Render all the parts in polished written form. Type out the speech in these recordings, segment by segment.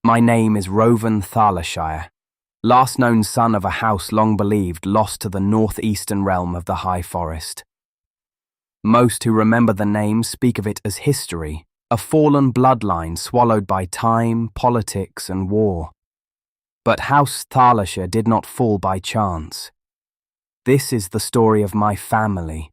My name is Roven Thal-ah-shire, last known son of a house long believed lost to the northeastern realm of the High Forest. Most who remember the name speak of it as history, a fallen bloodline swallowed by time, politics, and war. But House Thalishire did not fall by chance. This is the story of my family,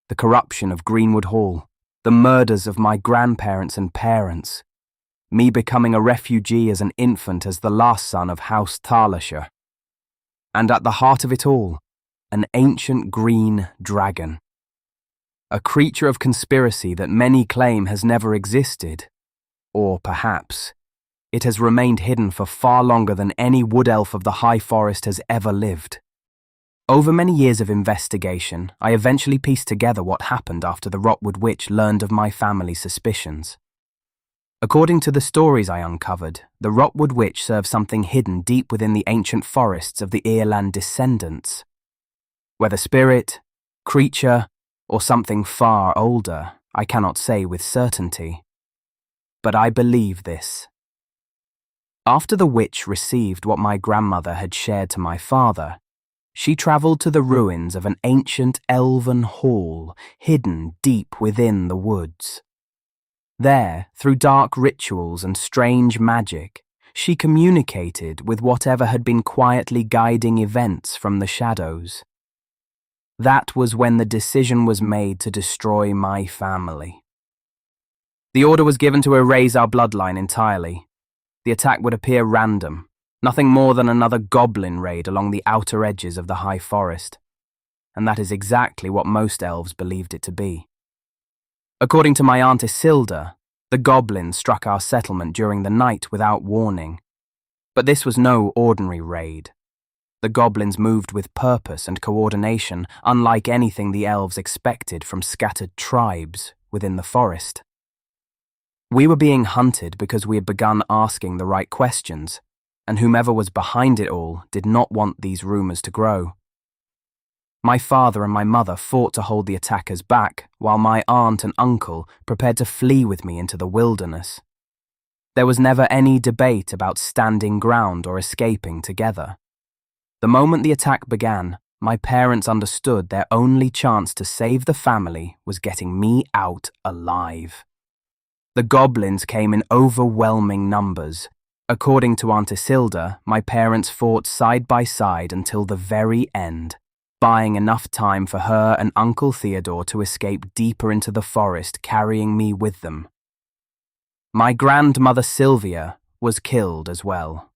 the corruption of Greenwood Hall, the murders of my grandparents and parents, me becoming a refugee as an infant as the last son of House Thalishire. And at the heart of it all, an ancient green dragon. A creature of conspiracy that many claim has never existed. Or perhaps, it has remained hidden for far longer than any wood elf of the High Forest has ever lived. Over many years of investigation, I eventually pieced together what happened after the Rotwood Witch learned of my family's suspicions. According to the stories I uncovered, the Rotwood Witch served something hidden deep within the ancient forests of the Eaerlann descendants. Whether spirit, creature, or something far older, I cannot say with certainty. But I believe this. After the witch received what my grandmother had shared to my father, she travelled to the ruins of an ancient elven hall hidden deep within the woods. There, through dark rituals and strange magic, she communicated with whatever had been quietly guiding events from the shadows. That was when the decision was made to destroy my family. The order was given to erase our bloodline entirely. The attack would appear random, nothing more than another goblin raid along the outer edges of the High Forest. And that is exactly what most elves believed it to be. According to my Aunt Isilda, the goblins struck our settlement during the night without warning. But this was no ordinary raid. The goblins moved with purpose and coordination, unlike anything the elves expected from scattered tribes within the forest. We were being hunted because we had begun asking the right questions, and whomever was behind it all did not want these rumours to grow. My father and my mother fought to hold the attackers back, while my aunt and uncle prepared to flee with me into the wilderness. There was never any debate about standing ground or escaping together. The moment the attack began, my parents understood their only chance to save the family was getting me out alive. The goblins came in overwhelming numbers. According to Aunt Isilda, my parents fought side by side until the very end, buying enough time for her and Uncle Theodore to escape deeper into the forest, carrying me with them. My grandmother Sylvia was killed as well.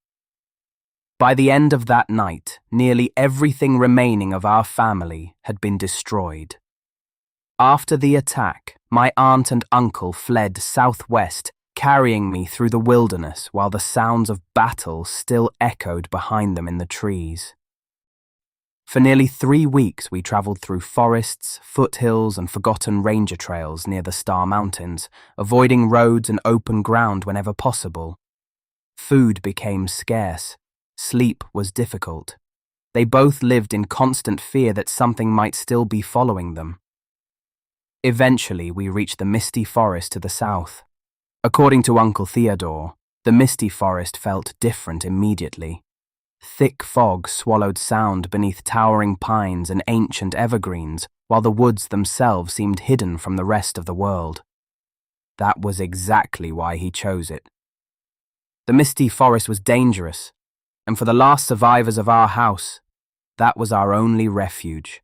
By the end of that night, nearly everything remaining of our family had been destroyed. After the attack, my aunt and uncle fled southwest, carrying me through the wilderness while the sounds of battle still echoed behind them in the trees. For nearly 3 weeks we travelled through forests, foothills and forgotten ranger trails near the Star Mountains, avoiding roads and open ground whenever possible. Food became scarce. Sleep was difficult. They both lived in constant fear that something might still be following them. Eventually we reached the misty forest to the south. According to Uncle Theodore, the misty forest felt different immediately. Thick fog swallowed sound beneath towering pines and ancient evergreens, while the woods themselves seemed hidden from the rest of the world. That was exactly why he chose it. The misty forest was dangerous, and for the last survivors of our house, that was our only refuge.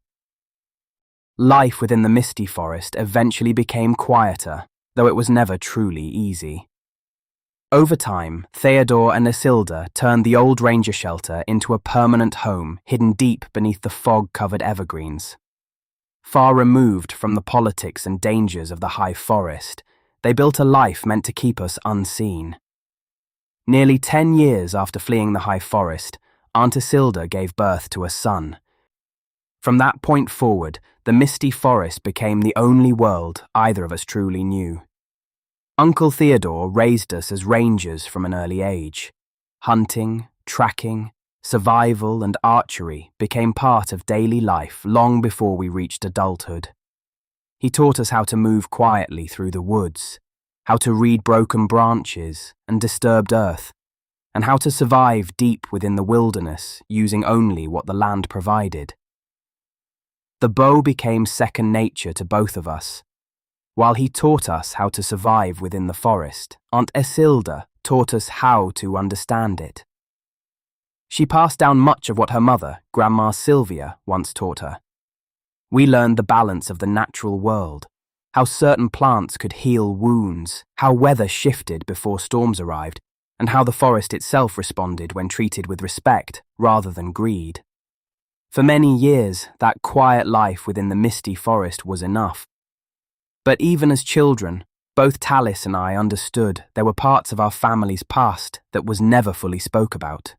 Life within the misty forest eventually became quieter, though it was never truly easy. Over time, Theodore and Isilda turned the old ranger shelter into a permanent home hidden deep beneath the fog-covered evergreens. Far removed from the politics and dangers of the High Forest, they built a life meant to keep us unseen. Nearly 10 years after fleeing the High Forest, Aunt Isilda gave birth to a son. From that point forward, the misty forest became the only world either of us truly knew. Uncle Theodore raised us as rangers from an early age. Hunting, tracking, survival and archery became part of daily life long before we reached adulthood. He taught us how to move quietly through the woods, how to read broken branches and disturbed earth, and how to survive deep within the wilderness using only what the land provided. The bow became second nature to both of us. While he taught us how to survive within the forest, Aunt Isilda taught us how to understand it. She passed down much of what her mother, Grandma Sylvia, once taught her. We learned the balance of the natural world, how certain plants could heal wounds, how weather shifted before storms arrived, and how the forest itself responded when treated with respect rather than greed. For many years, that quiet life within the misty forest was enough. But even as children, both Talis and I understood there were parts of our family's past that was never fully spoke about.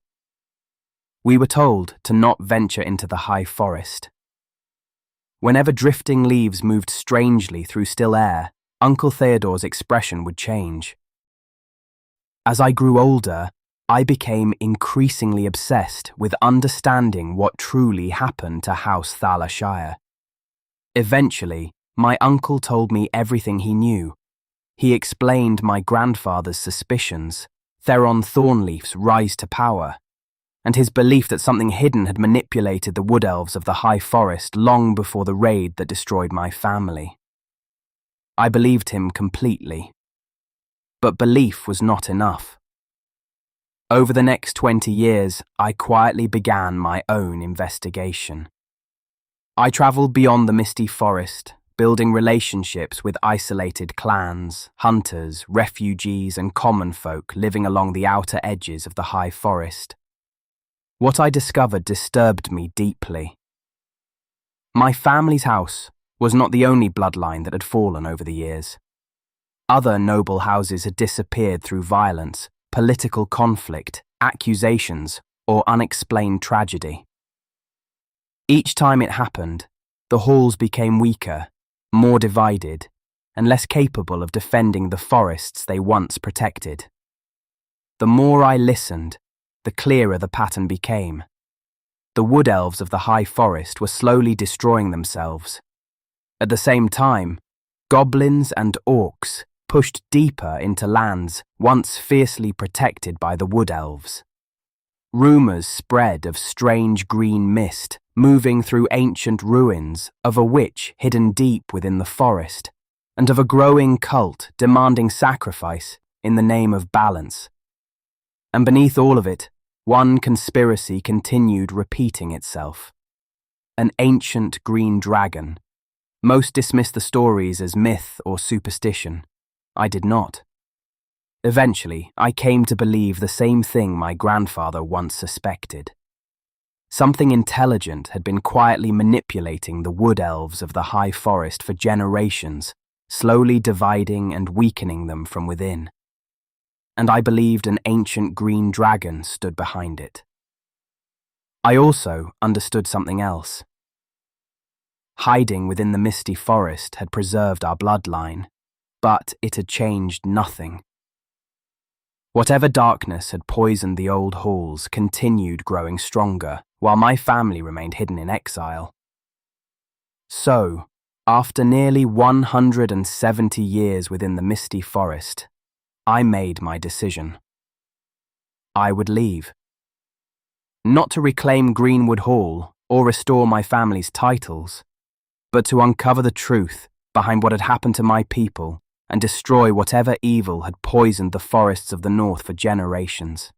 We were told to not venture into the high forest. Whenever drifting leaves moved strangely through still air, Uncle Theodore's expression would change. As I grew older, I became increasingly obsessed with understanding what truly happened to House Thalishire. Eventually, my uncle told me everything he knew. He explained my grandfather's suspicions, Theron Thornleaf's rise to power, and his belief that something hidden had manipulated the wood elves of the high forest long before the raid that destroyed my family. I believed him completely. But belief was not enough. Over the next 20 years, I quietly began my own investigation. I traveled beyond the misty forest, building relationships with isolated clans, hunters, refugees, and common folk living along the outer edges of the high forest. What I discovered disturbed me deeply. My family's house was not the only bloodline that had fallen over the years. Other noble houses had disappeared through violence, political conflict, accusations, or unexplained tragedy. Each time it happened, the halls became weaker, more divided, and less capable of defending the forests they once protected. The more I listened, the clearer the pattern became. The wood elves of the high forest were slowly destroying themselves. At the same time, goblins and orcs pushed deeper into lands once fiercely protected by the wood elves. Rumours spread of strange green mist moving through ancient ruins, of a witch hidden deep within the forest, and of a growing cult demanding sacrifice in the name of balance. And beneath all of it, one conspiracy continued repeating itself. An ancient green dragon. Most dismissed the stories as myth or superstition. I did not. Eventually, I came to believe the same thing my grandfather once suspected. Something intelligent had been quietly manipulating the wood elves of the high forest for generations, slowly dividing and weakening them from within. And I believed an ancient green dragon stood behind it. I also understood something else. Hiding within the misty forest had preserved our bloodline, but it had changed nothing. Whatever darkness had poisoned the old halls continued growing stronger, while my family remained hidden in exile. So, after nearly 170 years within the misty forest, I made my decision. I would leave. Not to reclaim Greenwood Hall or restore my family's titles, but to uncover the truth behind what had happened to my people and destroy whatever evil had poisoned the forests of the north for generations.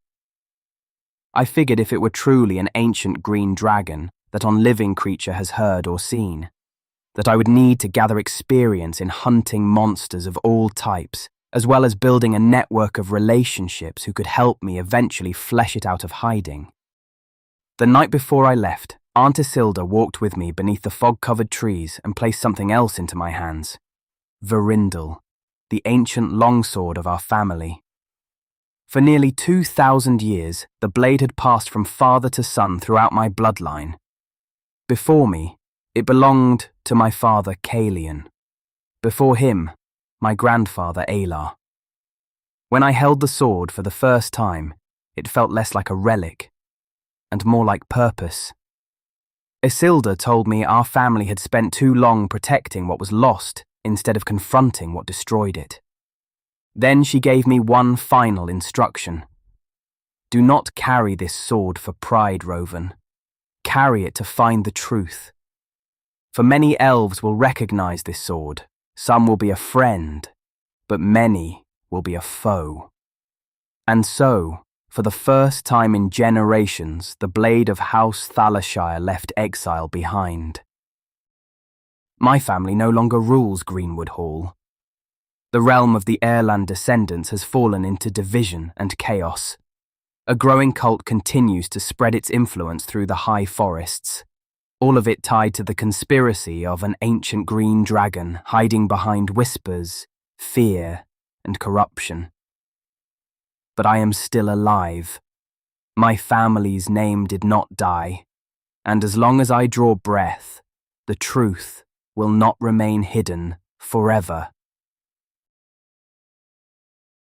I figured if it were truly an ancient green dragon that on living creature has heard or seen, that I would need to gather experience in hunting monsters of all types, as well as building a network of relationships who could help me eventually flesh it out of hiding. The night before I left, Aunt Isilda walked with me beneath the fog-covered trees and placed something else into my hands. Verindel, the ancient longsword of our family. For nearly 2,000 years, the blade had passed from father to son throughout my bloodline. Before me, it belonged to my father Eaerlann. Before him, my grandfather Eaerlann. When I held the sword for the first time, it felt less like a relic, and more like purpose. Isilda told me our family had spent too long protecting what was lost instead of confronting what destroyed it. Then she gave me one final instruction. Do not carry this sword for pride, Roven. Carry it to find the truth. For many elves will recognize this sword. Some will be a friend, but many will be a foe. And so, for the first time in generations, the blade of House Thalishire left exile behind. My family no longer rules Greenwood Hall. The realm of the Eaerlann descendants has fallen into division and chaos. A growing cult continues to spread its influence through the high forests, all of it tied to the conspiracy of an ancient green dragon hiding behind whispers, fear, and corruption. But I am still alive. My family's name did not die, and as long as I draw breath, the truth will not remain hidden forever.